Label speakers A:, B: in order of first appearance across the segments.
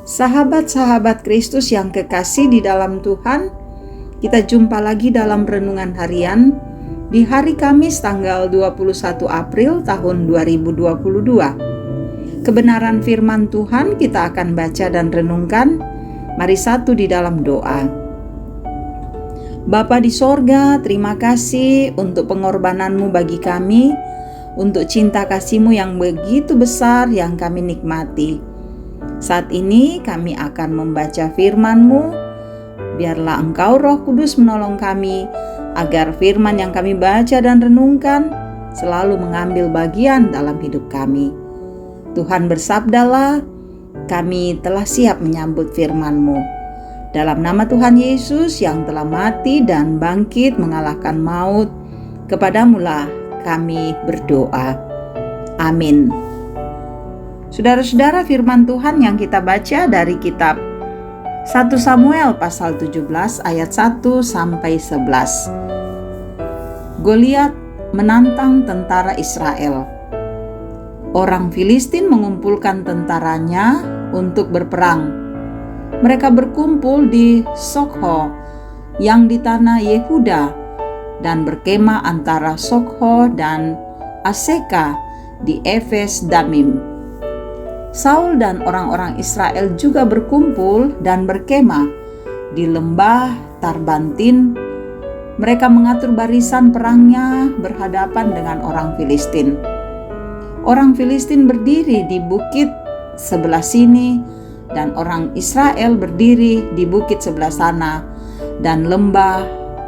A: Sahabat-sahabat Kristus yang kekasih di dalam Tuhan, kita jumpa lagi dalam renungan harian di hari Kamis tanggal 21 April tahun 2022. Kebenaran firman Tuhan kita akan baca dan renungkan. Mari satu di dalam doa. Bapa di sorga, terima kasih untuk pengorbananmu bagi kami, untuk cinta kasih-Mu yang begitu besar yang kami nikmati. Saat ini kami akan membaca firman-Mu. Biarlah Engkau Roh Kudus menolong kami, agar firman yang kami baca dan renungkan selalu mengambil bagian dalam hidup kami. Tuhan bersabdalah, kami telah siap menyambut firman-Mu. Dalam nama Tuhan Yesus yang telah mati dan bangkit mengalahkan maut, kepadamu-lah kami berdoa. Amin. Saudara-saudara, firman Tuhan yang kita baca dari kitab 1 Samuel pasal 17 ayat 1 sampai 11. Goliat menantang tentara Israel. Orang Filistin mengumpulkan tentaranya untuk berperang. Mereka berkumpul di Sokho yang di tanah Yehuda dan berkemah antara Sokho dan Aseka di Efes Damim. Saul dan orang-orang Israel juga berkumpul dan berkemah di lembah Tarbantin. Mereka mengatur barisan perangnya berhadapan dengan orang Filistin. Orang Filistin berdiri di bukit sebelah sini dan orang Israel berdiri di bukit sebelah sana, dan lembah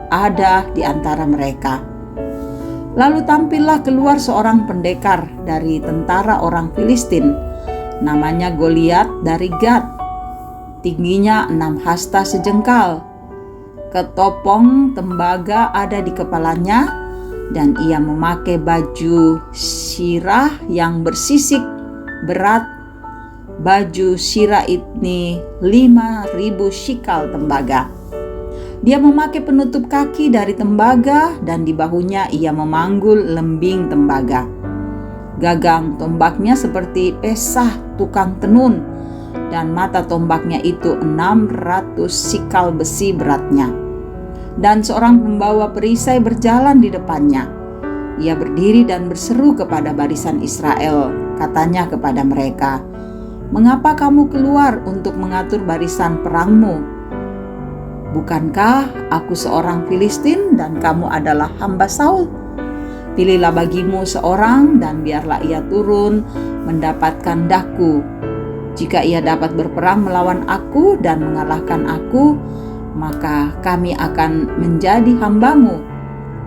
A: ada di antara mereka. Lalu tampillah keluar seorang pendekar dari tentara orang Filistin, namanya Goliat dari Gat. Tingginya 6 hasta sejengkal. Ketopong tembaga ada di kepalanya, dan ia memakai baju sirah yang bersisik berat. Baju sirah ini 5.000 shikal tembaga. Dia memakai penutup kaki dari tembaga, dan di bahunya ia memanggul lembing tembaga. Gagang tombaknya seperti pesah tukang tenun, dan mata tombaknya itu 600 sikal besi beratnya. Dan seorang pembawa perisai berjalan di depannya. Ia berdiri dan berseru kepada barisan Israel. Katanya kepada mereka, "Mengapa kamu keluar untuk mengatur barisan perangmu? Bukankah aku seorang Filistin dan kamu adalah hamba Saul? Pilihlah bagimu seorang dan biarlah ia turun mendapatkan daku. Jika ia dapat berperang melawan aku dan mengalahkan aku, maka kami akan menjadi hambamu.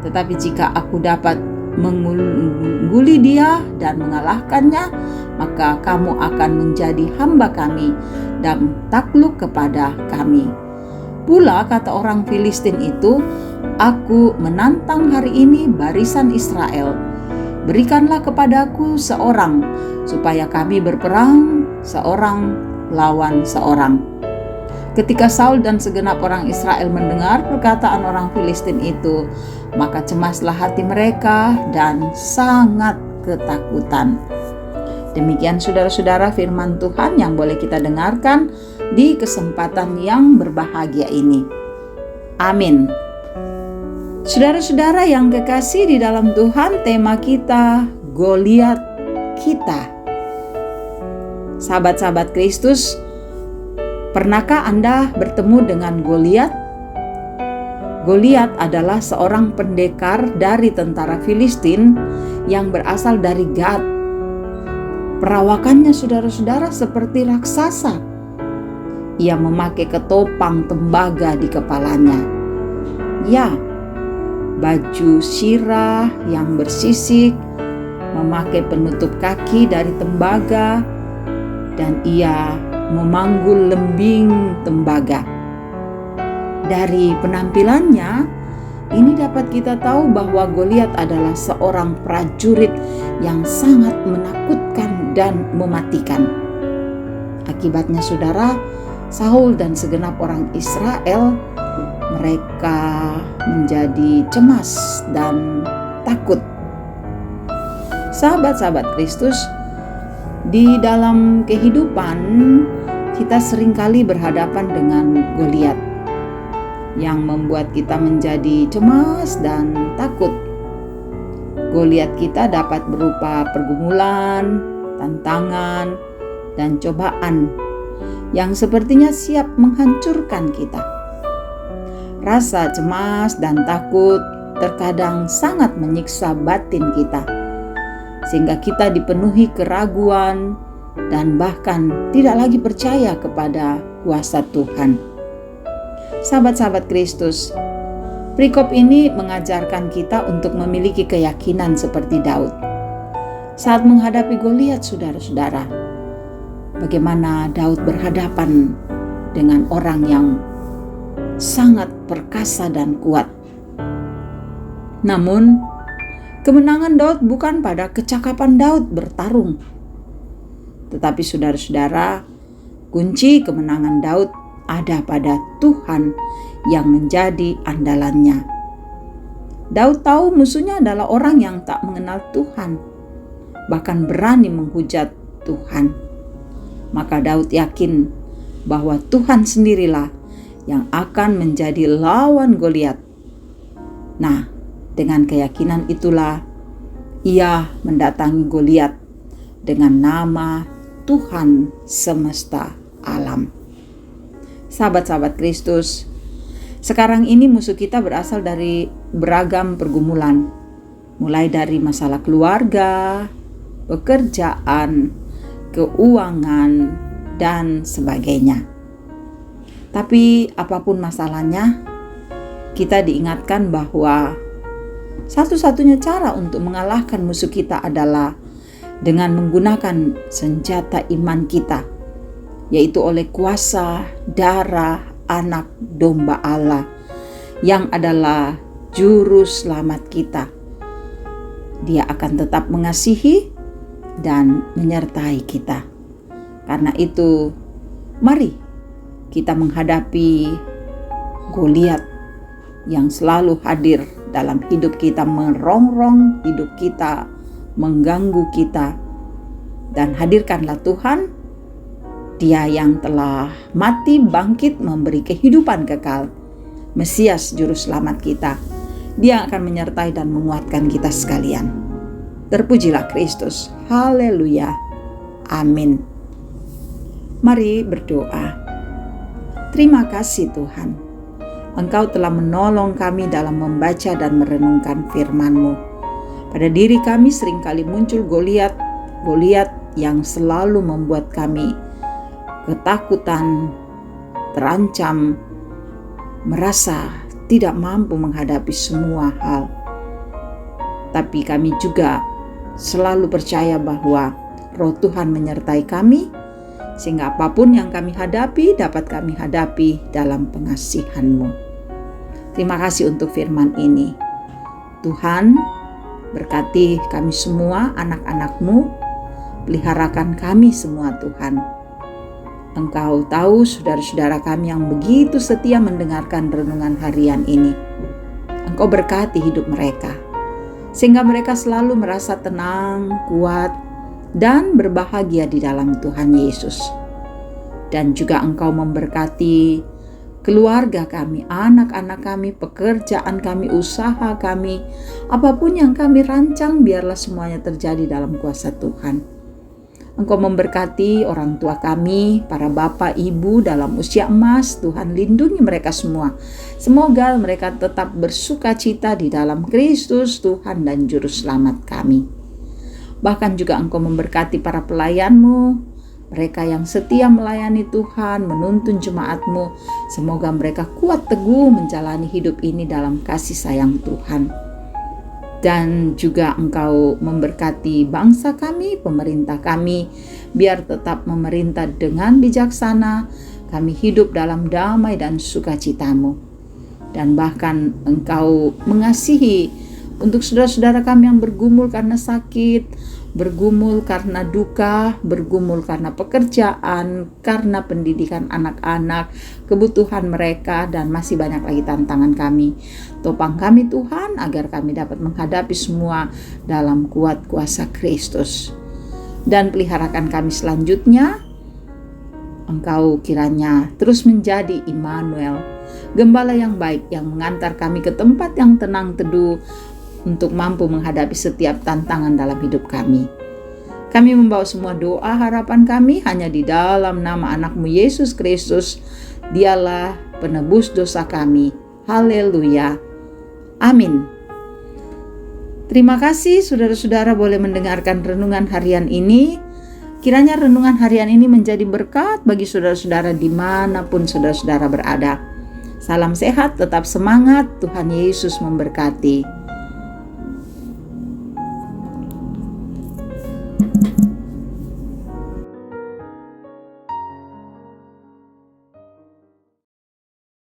A: Tetapi jika aku dapat mengungguli dia dan mengalahkannya, maka kamu akan menjadi hamba kami dan takluk kepada kami." Pula kata orang Filistin itu, "Aku menantang hari ini barisan Israel. Berikanlah kepadaku seorang, supaya kami berperang seorang lawan seorang." Ketika Saul dan segenap orang Israel mendengar perkataan orang Filistin itu, maka cemaslah hati mereka dan sangat ketakutan. Demikian saudara-saudara firman Tuhan yang boleh kita dengarkan di kesempatan yang berbahagia ini. Amin. Saudara-saudara yang kekasih di dalam Tuhan, tema kita Goliat kita. Sahabat-sahabat Kristus, pernahkah Anda bertemu dengan Goliat? Goliat adalah seorang pendekar dari tentara Filistin yang berasal dari Gat. Perawakannya saudara-saudara seperti raksasa. Ia memakai ketopang tembaga di kepalanya. Ya, baju sirah yang bersisik, memakai penutup kaki dari tembaga, dan ia memanggul lembing tembaga. Dari penampilannya, ini dapat kita tahu bahwa Goliat adalah seorang prajurit yang sangat menakutkan dan mematikan. Akibatnya saudara, Saul dan segenap orang Israel, mereka menjadi cemas dan takut. Sahabat-sahabat Kristus, di dalam kehidupan kita seringkali berhadapan dengan Goliat yang membuat kita menjadi cemas dan takut. Goliat kita dapat berupa pergumulan, tantangan, dan cobaan yang sepertinya siap menghancurkan kita. Rasa cemas dan takut terkadang sangat menyiksa batin kita, sehingga kita dipenuhi keraguan dan bahkan tidak lagi percaya kepada kuasa Tuhan. Sahabat-sahabat Kristus, perikop ini mengajarkan kita untuk memiliki keyakinan seperti Daud. Saat menghadapi Goliat, saudara-saudara, bagaimana Daud berhadapan dengan orang yang sangat perkasa dan kuat. Namun, kemenangan Daud bukan pada kecakapan Daud bertarung. Tetapi saudara-saudara, kunci kemenangan Daud ada pada Tuhan yang menjadi andalannya. Daud tahu musuhnya adalah orang yang tak mengenal Tuhan, bahkan berani menghujat Tuhan. Maka Daud yakin bahwa Tuhan sendirilah yang akan menjadi lawan Goliat. Nah, dengan keyakinan itulah ia mendatangi Goliat dengan nama Tuhan semesta alam. Sahabat-sahabat Kristus, sekarang ini musuh kita berasal dari beragam pergumulan, mulai dari masalah keluarga, pekerjaan, keuangan, dan sebagainya. Tapi apapun masalahnya, kita diingatkan bahwa satu-satunya cara untuk mengalahkan musuh kita adalah dengan menggunakan senjata iman kita, yaitu oleh kuasa darah anak domba Allah yang adalah juru selamat kita. Dia akan tetap mengasihi dan menyertai kita. Karena itu, mari kita menghadapi Goliat yang selalu hadir dalam hidup kita, merongrong hidup kita, mengganggu kita. Dan hadirkanlah Tuhan, Dia yang telah mati bangkit memberi kehidupan kekal, Mesias juru selamat kita. Dia akan menyertai dan menguatkan kita sekalian. Terpujilah Kristus. Haleluya. Amin. Mari berdoa. Terima kasih Tuhan, Engkau telah menolong kami dalam membaca dan merenungkan firman-Mu. Pada diri kami seringkali muncul Goliat yang selalu membuat kami ketakutan, terancam, merasa tidak mampu menghadapi semua hal. Tapi kami juga selalu percaya bahwa Roh Tuhan menyertai kami, sehingga apapun yang kami hadapi dapat kami hadapi dalam pengasihan-Mu. Terima kasih untuk firman ini. Tuhan, berkati kami semua anak-anak-Mu, peliharakan kami semua Tuhan. Engkau tahu saudara-saudara kami yang begitu setia mendengarkan renungan harian ini. Engkau berkati hidup mereka, sehingga mereka selalu merasa tenang, kuat, dan berbahagia di dalam Tuhan Yesus. Dan juga Engkau memberkati keluarga kami, anak-anak kami, pekerjaan kami, usaha kami, apapun yang kami rancang, biarlah semuanya terjadi dalam kuasa Tuhan. Engkau memberkati orang tua kami, para bapak, ibu dalam usia emas. Tuhan lindungi mereka semua. Semoga mereka tetap bersuka cita di dalam Kristus, Tuhan dan Juru Selamat kami. Bahkan juga Engkau memberkati para pelayan-Mu, mereka yang setia melayani Tuhan, menuntun jemaat-Mu. Semoga mereka kuat teguh menjalani hidup ini dalam kasih sayang Tuhan. Dan juga Engkau memberkati bangsa kami, pemerintah kami, biar tetap memerintah dengan bijaksana. Kami hidup dalam damai dan sukacita-Mu. Dan bahkan Engkau mengasihi untuk saudara-saudara kami yang bergumul karena sakit, bergumul karena duka, bergumul karena pekerjaan, karena pendidikan anak-anak, kebutuhan mereka, dan masih banyak lagi tantangan kami. Topang kami Tuhan, agar kami dapat menghadapi semua dalam kuat kuasa Kristus. Dan peliharakan kami selanjutnya, Engkau kiranya terus menjadi Immanuel, gembala yang baik yang mengantar kami ke tempat yang tenang teduh untuk mampu menghadapi setiap tantangan dalam hidup kami. Kami membawa semua doa harapan kami hanya di dalam nama anak-Mu Yesus Kristus. Dialah penebus dosa kami. Haleluya. Amin. Terima kasih saudara-saudara boleh mendengarkan renungan harian ini. Kiranya renungan harian ini menjadi berkat bagi saudara-saudara dimanapun saudara-saudara berada. Salam sehat, tetap semangat, Tuhan Yesus memberkati.